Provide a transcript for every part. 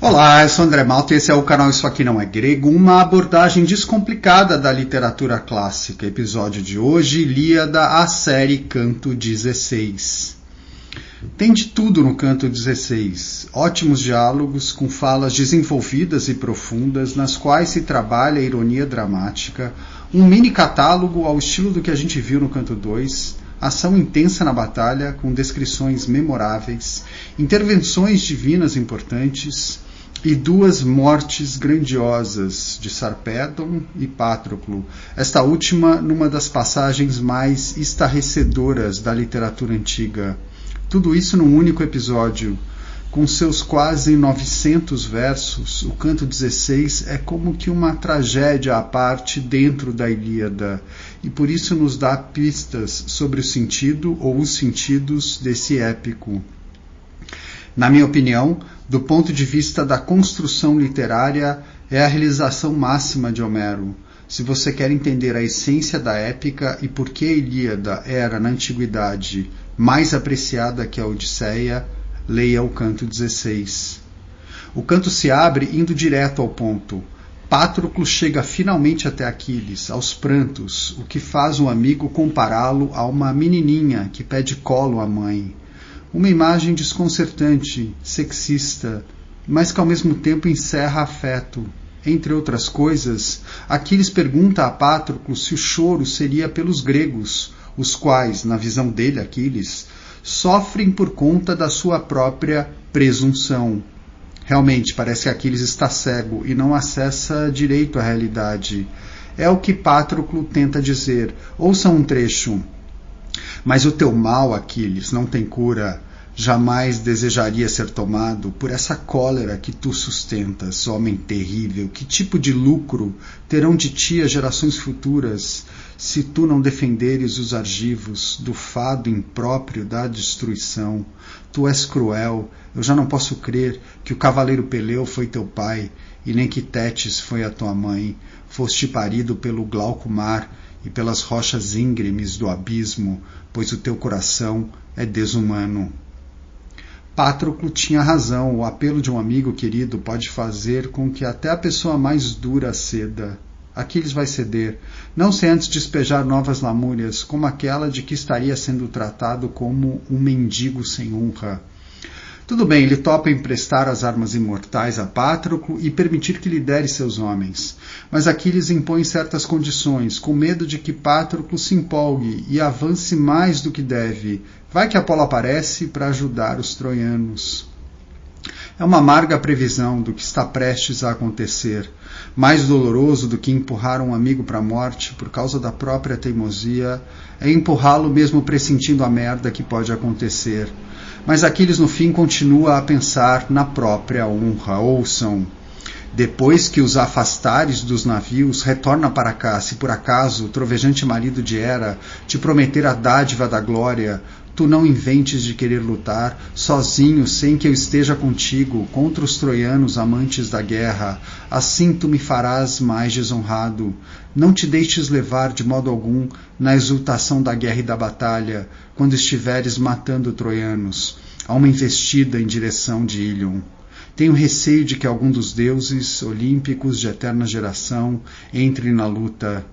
Olá, eu sou André Malta e esse é o canal Isso Aqui Não É Grego, uma abordagem descomplicada da literatura clássica. Episódio de hoje, Ilíada, a série Canto 16. Tem de tudo no Canto 16. Ótimos diálogos com falas desenvolvidas e profundas, nas quais se trabalha a ironia dramática, um mini catálogo ao estilo do que a gente viu no Canto 2, ação intensa na batalha, com descrições memoráveis, intervenções divinas importantes e duas mortes grandiosas de Sarpedon e Patroclo, esta última numa das passagens mais estarrecedoras da literatura antiga. Tudo isso num único episódio. Com seus quase 900 versos, o Canto 16 é como que uma tragédia à parte dentro da Ilíada, e por isso nos dá pistas sobre o sentido ou os sentidos desse épico. Na minha opinião, do ponto de vista da construção literária, é a realização máxima de Homero. Se você quer entender a essência da épica e por que a Ilíada era, na antiguidade, mais apreciada que a Odisseia, leia o Canto 16. O canto se abre indo direto ao ponto. Patroclo chega finalmente até Aquiles, aos prantos, o que faz o amigo compará-lo a uma menininha que pede colo à mãe. Uma imagem desconcertante, sexista, mas que ao mesmo tempo encerra afeto. Entre outras coisas, Aquiles pergunta a Patroclo se o choro seria pelos gregos, os quais, na visão dele, Aquiles, sofrem por conta da sua própria presunção. Realmente, parece que Aquiles está cego e não acessa direito a realidade. É o que Patroclo tenta dizer. Ouça um trecho. Mas o teu mal, Aquiles, não tem cura. Jamais desejaria ser tomado por essa cólera que tu sustentas, homem terrível. Que tipo de lucro terão de ti as gerações futuras, se tu não defenderes os argivos do fado impróprio da destruição? Tu és cruel, eu já não posso crer que o cavaleiro Peleu foi teu pai, e nem que Tétis foi a tua mãe. Foste parido pelo glauco mar e pelas rochas íngremes do abismo, pois o teu coração é desumano. Patroclo tinha razão, o apelo de um amigo querido pode fazer com que até a pessoa mais dura ceda. Aquiles vai ceder, não sem antes despejar novas lamúrias, como aquela de que estaria sendo tratado como um mendigo sem honra. Tudo bem, ele topa emprestar as armas imortais a Patroclo e permitir que lidere seus homens. Mas Aquiles impõe certas condições, com medo de que Patroclo se empolgue e avance mais do que deve. Vai que Apolo aparece para ajudar os troianos. É uma amarga previsão do que está prestes a acontecer. Mais doloroso do que empurrar um amigo para a morte por causa da própria teimosia é empurrá-lo mesmo pressentindo a merda que pode acontecer. Mas Aquiles no fim continua a pensar na própria honra. Ouçam. Depois que os afastares dos navios, retorna para cá, se por acaso o trovejante marido de Hera te prometer a dádiva da glória, tu não inventes de querer lutar, sozinho, sem que eu esteja contigo, contra os troianos amantes da guerra. Assim tu me farás mais desonrado. Não te deixes levar de modo algum na exultação da guerra e da batalha, quando estiveres matando troianos, a uma investida em direção de Ílion. Tenho receio de que algum dos deuses olímpicos de eterna geração entre na luta.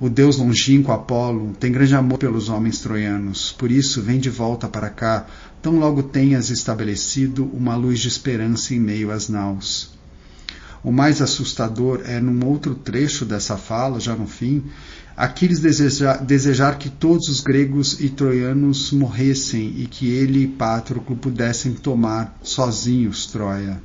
O deus longínquo Apolo tem grande amor pelos homens troianos, por isso vem de volta para cá, tão logo tenhas estabelecido uma luz de esperança em meio às naus. O mais assustador é, num outro trecho dessa fala, já no fim, Aquiles desejar que todos os gregos e troianos morressem e que ele e Patroclo pudessem tomar sozinhos Troia.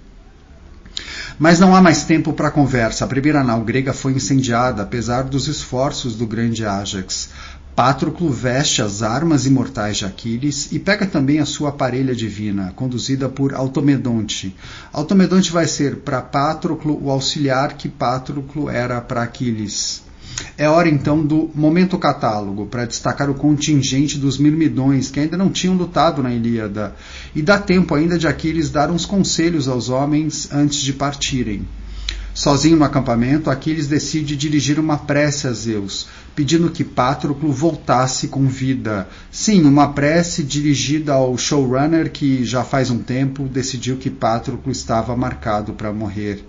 Mas não há mais tempo para conversa. A primeira nau grega foi incendiada, apesar dos esforços do grande Ájax. Patroclo veste as armas imortais de Aquiles e pega também a sua parelha divina, conduzida por Automedonte. Automedonte vai ser para Patroclo o auxiliar que Patroclo era para Aquiles. É hora então do momento catálogo, para destacar o contingente dos mirmidões que ainda não tinham lutado na Ilíada, e dá tempo ainda de Aquiles dar uns conselhos aos homens antes de partirem. Sozinho no acampamento, Aquiles decide dirigir uma prece a Zeus, pedindo que Patroclo voltasse com vida. Sim, uma prece dirigida ao showrunner que já faz um tempo decidiu que Patroclo estava marcado para morrer.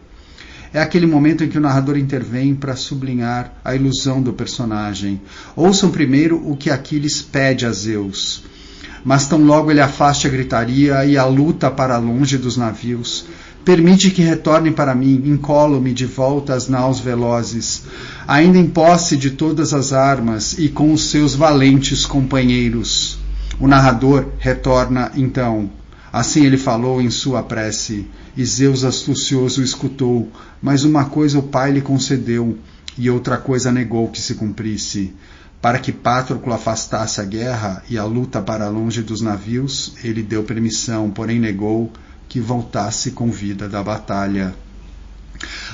É aquele momento em que o narrador intervém para sublinhar a ilusão do personagem. Ouçam primeiro o que Aquiles pede a Zeus. Mas tão logo ele afaste a gritaria e a luta para longe dos navios, permite que retorne para mim, incólume de volta às naus velozes, ainda em posse de todas as armas e com os seus valentes companheiros. O narrador retorna então. Assim ele falou em sua prece, e Zeus astucioso escutou, mas uma coisa o pai lhe concedeu, e outra coisa negou que se cumprisse. Para que Patroclo afastasse a guerra e a luta para longe dos navios, ele deu permissão, porém negou que voltasse com vida da batalha.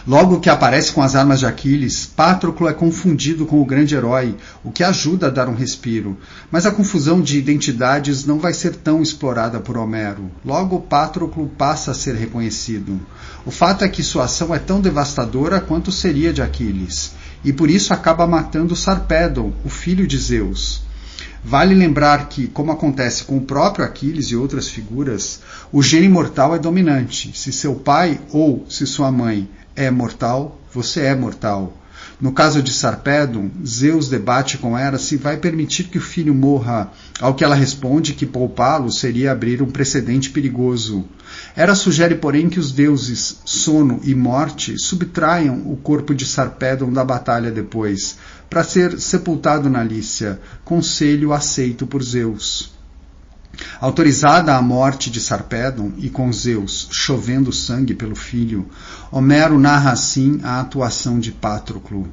Logo que aparece com as armas de Aquiles, Patroclo é confundido com o grande herói, o que ajuda a dar um respiro. Mas a confusão de identidades não vai ser tão explorada por Homero. Logo, Patroclo passa a ser reconhecido. O fato é que sua ação é tão devastadora quanto seria de Aquiles, e por isso acaba matando Sarpedon, o filho de Zeus. Vale lembrar que, como acontece com o próprio Aquiles e outras figuras, o gene imortal é dominante. Se seu pai ou se sua mãe é mortal, você é mortal. No caso de Sarpedon, Zeus debate com Hera se vai permitir que o filho morra, ao que ela responde que poupá-lo seria abrir um precedente perigoso. Hera sugere, porém, que os deuses Sono e Morte subtraiam o corpo de Sarpedon da batalha depois, para ser sepultado na Lícia, conselho aceito por Zeus. Autorizada a morte de Sarpedon e com Zeus chovendo sangue pelo filho, Homero narra assim a atuação de Patroclo.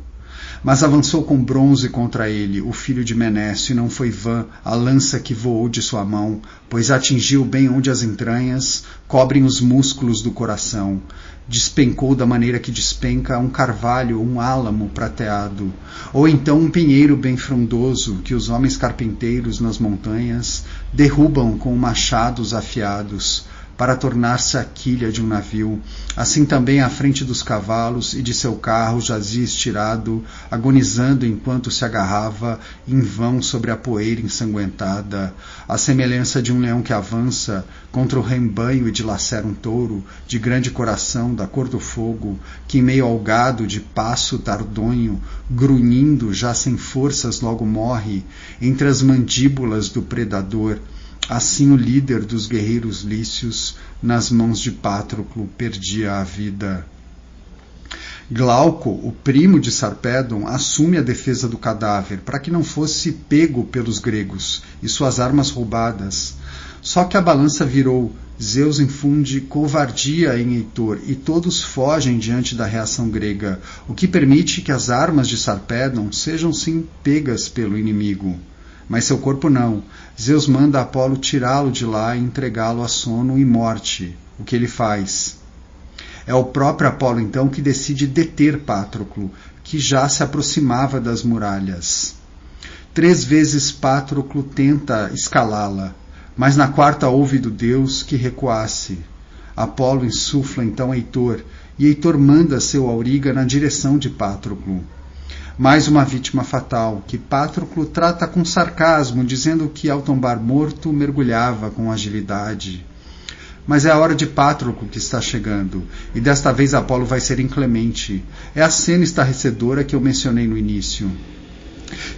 Mas avançou com bronze contra ele, o filho de Menécio, e não foi vã a lança que voou de sua mão, pois atingiu bem onde as entranhas cobrem os músculos do coração. Despencou da maneira que despenca um carvalho ou um álamo prateado, ou então um pinheiro bem frondoso que os homens carpinteiros nas montanhas derrubam com machados afiados, para tornar-se a quilha de um navio. Assim também à frente dos cavalos e de seu carro jazia estirado, agonizando enquanto se agarrava em vão sobre a poeira ensanguentada, à semelhança de um leão que avança contra o rembanho e dilacera um touro, de grande coração, da cor do fogo, que em meio ao gado de passo tardonho, grunhindo, já sem forças, logo morre, entre as mandíbulas do predador. Assim o líder dos guerreiros lícios, nas mãos de Patroclo, perdia a vida. Glauco, o primo de Sarpedon, assume a defesa do cadáver, para que não fosse pego pelos gregos e suas armas roubadas. Só que a balança virou. Zeus infunde covardia em Heitor, e todos fogem diante da reação grega, o que permite que as armas de Sarpedon sejam sim pegas pelo inimigo. Mas seu corpo não. Zeus manda Apolo tirá-lo de lá e entregá-lo a Sono e Morte. O que ele faz? É o próprio Apolo, então, que decide deter Patroclo, que já se aproximava das muralhas. 3 vezes Patroclo tenta escalá-la, mas na quarta ouve do deus que recuasse. Apolo insufla então Heitor, e Heitor manda seu auriga na direção de Patroclo. Mais uma vítima fatal, que Patroclo trata com sarcasmo, dizendo que ao tombar morto mergulhava com agilidade. Mas é a hora de Patroclo que está chegando, e desta vez Apolo vai ser inclemente. É a cena estarrecedora que eu mencionei no início.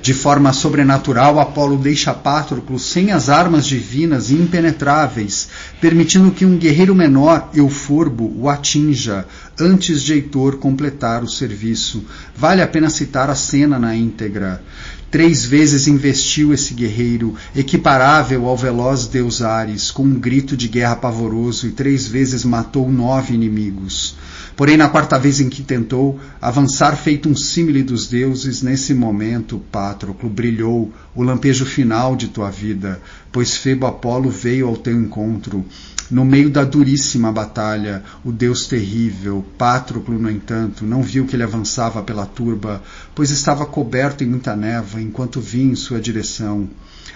De forma sobrenatural, Apolo deixa Patroclo sem as armas divinas e impenetráveis, permitindo que um guerreiro menor, Euforbo, o atinja, antes de Heitor completar o serviço. Vale a pena citar a cena na íntegra. 3 vezes investiu esse guerreiro, equiparável ao veloz deus Ares, com um grito de guerra pavoroso, e 3 vezes matou 9 inimigos. Porém, na quarta vez em que tentou avançar feito um símile dos deuses, nesse momento, Patroclo, brilhou o lampejo final de tua vida, pois Febo Apolo veio ao teu encontro. No meio da duríssima batalha, o deus terrível, Patroclo, no entanto, não viu que ele avançava pela turba, pois estava coberto em muita névoa enquanto vinha em sua direção.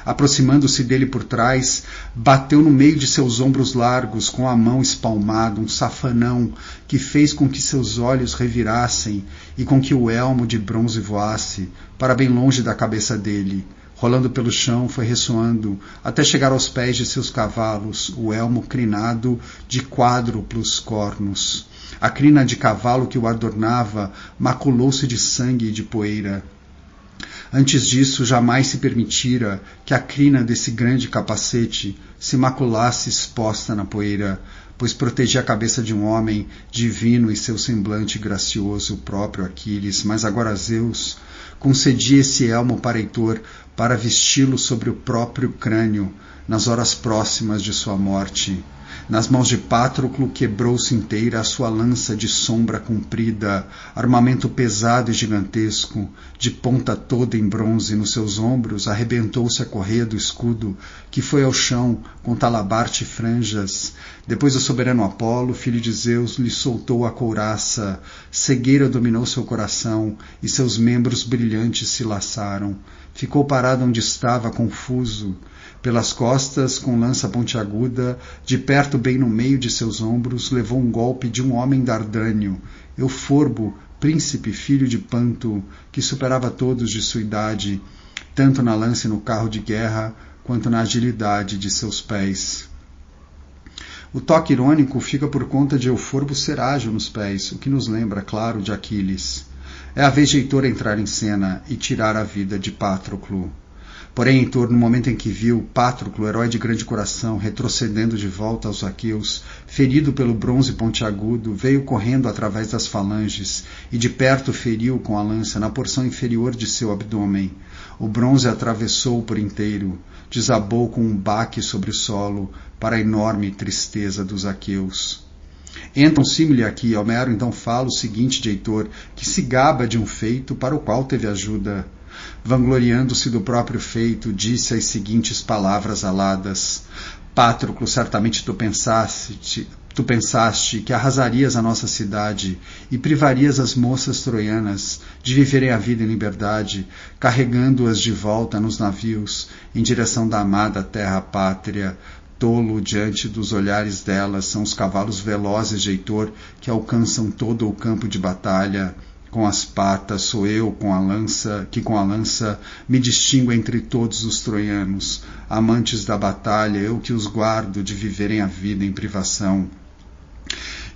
Aproximando-se dele por trás, bateu no meio de seus ombros largos com a mão espalmada um safanão que fez com que seus olhos revirassem e com que o elmo de bronze voasse para bem longe da cabeça dele. Rolando pelo chão, foi ressoando até chegar aos pés de seus cavalos, o elmo crinado de quádruplos cornos. A crina de cavalo que o adornava maculou-se de sangue e de poeira. Antes disso, jamais se permitira que a crina desse grande capacete se maculasse exposta na poeira, pois protegia a cabeça de um homem divino e seu semblante gracioso, o próprio Aquiles. Mas agora Zeus concedia esse elmo para Heitor para vesti-lo sobre o próprio crânio, nas horas próximas de sua morte. Nas mãos de Patroclo quebrou-se inteira a sua lança de sombra comprida, armamento pesado e gigantesco, de ponta toda em bronze nos seus ombros, arrebentou-se a correia do escudo, que foi ao chão com talabarte e franjas. Depois o soberano Apolo, filho de Zeus, lhe soltou a couraça, cegueira dominou seu coração, e seus membros brilhantes se laçaram. Ficou parado onde estava, confuso. Pelas costas, com lança pontiaguda, de perto bem no meio de seus ombros, levou um golpe de um homem dardânio, Euforbo, príncipe filho de Panto, que superava todos de sua idade, tanto na lança e no carro de guerra, quanto na agilidade de seus pés. O toque irônico fica por conta de Euforbo ser ágil nos pés, o que nos lembra, claro, de Aquiles. É a vez de Heitor entrar em cena e tirar a vida de Patroclo. Porém, Heitor, no momento em que viu Patroclo, herói de grande coração, retrocedendo de volta aos aqueus, ferido pelo bronze pontiagudo, veio correndo através das falanges e de perto feriu com a lança na porção inferior de seu abdômen. O bronze atravessou por inteiro, desabou com um baque sobre o solo, para a enorme tristeza dos aqueus. Entra um símile aqui, Homero então fala o seguinte de Heitor, que se gaba de um feito para o qual teve ajuda. Vangloriando-se do próprio feito, disse as seguintes palavras aladas: Patroclo, certamente tu pensaste que arrasarias a nossa cidade e privarias as moças troianas de viverem a vida em liberdade, carregando-as de volta nos navios em direção da amada terra pátria. Tolo diante dos olhares delas são os cavalos velozes de Heitor que alcançam todo o campo de batalha. Com as patas sou eu com a lança me distingo entre todos os troianos. Amantes da batalha, eu que os guardo de viverem a vida em privação.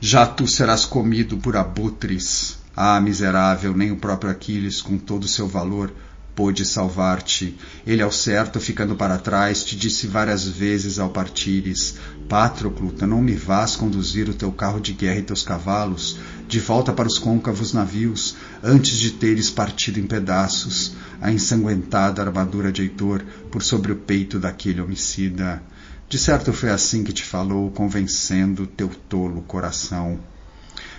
Já tu serás comido por abutres. Ah, miserável, nem o próprio Aquiles, com todo o seu valor, pôde salvar-te. Ele, ao certo, ficando para trás, te disse várias vezes ao partires: Patroclo, tu não me vás conduzir o teu carro de guerra e teus cavalos de volta para os côncavos navios, antes de teres partido em pedaços a ensanguentada armadura de Heitor por sobre o peito daquele homicida. De certo foi assim que te falou, convencendo teu tolo coração.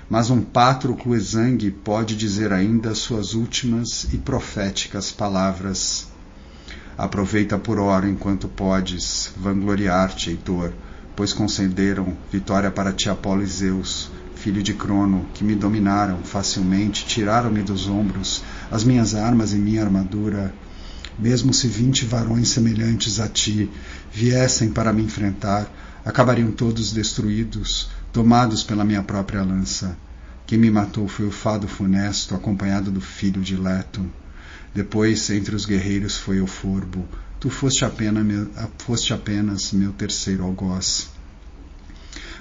Mas um Patroclo exangue pode dizer ainda suas últimas e proféticas palavras. Aproveita por ora enquanto podes vangloriar-te, Heitor, pois concederam vitória para ti Apolo e Zeus, filho de Crono, que me dominaram facilmente, tiraram-me dos ombros as minhas armas e minha armadura. Mesmo se 20 varões semelhantes a ti viessem para me enfrentar, acabariam todos destruídos, tomados pela minha própria lança. Quem me matou foi o fado funesto, acompanhado do filho de Leto. Depois, entre os guerreiros, foi Euforbo. Tu foste apenas meu terceiro algoz.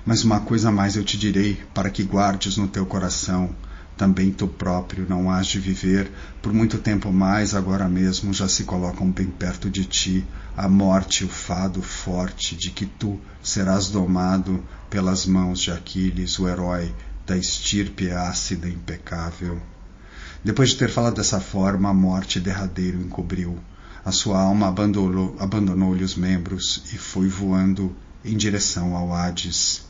Mas uma coisa mais eu te direi, para que guardes no teu coração. Também tu próprio não hás de viver por muito tempo mais, agora mesmo já se colocam bem perto de ti a morte e o fado forte de que tu serás domado pelas mãos de Aquiles, o herói da estirpe ácida e impecável. Depois de ter falado dessa forma, a morte derradeira o encobriu. A sua alma abandonou-lhe os membros e foi voando em direção ao Hades.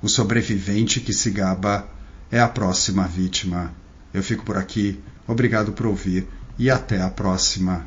O sobrevivente que se gaba é a próxima vítima. Eu fico por aqui, obrigado por ouvir e até a próxima.